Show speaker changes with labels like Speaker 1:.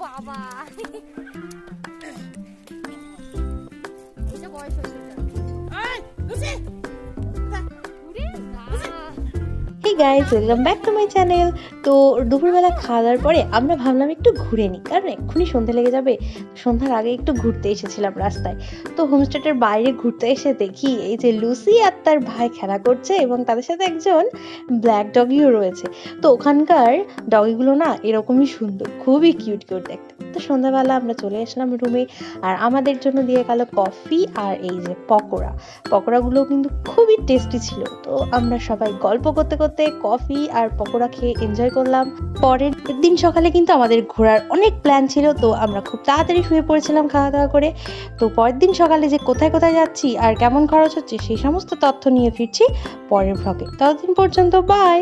Speaker 1: বাবা এটা বয়স হয়েছে
Speaker 2: hey guys, welcome back to my channel. তো দুপুরবেলা খাওয়া দাওয়ার পরে আমরা ভাবলাম একটু ঘুরে নিই, কারণ এক্ষুনি সন্ধ্যা লেগে যাবে। সন্ধ্যার আগে একটু ঘুরতে এসেছিলাম রাস্তায়। তো হোমস্টেটার বাইরে ঘুরতে এসে দেখি এই যে লুসি আর তার ভাই খেলা করছে, এবং তাদের সাথে একজন ব্ল্যাক ডগিও রয়েছে। তো ওখানকার ডগিগুলো না এরকমই সুন্দর, খুবই কিউট কিউট দেখতে। তো সন্ধ্যাবেলা আমরা চলে আসলাম রুমে, আর আমাদের জন্য দিয়ে গেল কফি আর এই যে পকোড়াগুলো কিন্তু খুবই টেস্টি ছিল। তো আমরা সবাই গল্প করতে করতে কফি আর পকোড়া খেয়ে এনজয় করলাম। পরের দিন সকালে কিন্তু আমাদের ঘোরার অনেক প্ল্যান ছিল, তো আমরা খুব তাড়াতাড়ি শুয়ে পড়েছিলাম খাওয়া দাওয়া করে। তো পরের দিন সকালে যে কোথায় কোথায় যাচ্ছি আর কেমন খরচ হচ্ছে সেই সমস্ত তথ্য নিয়ে ফিরছি পরের ভ্লগে। ততদিন পর্যন্ত বাই।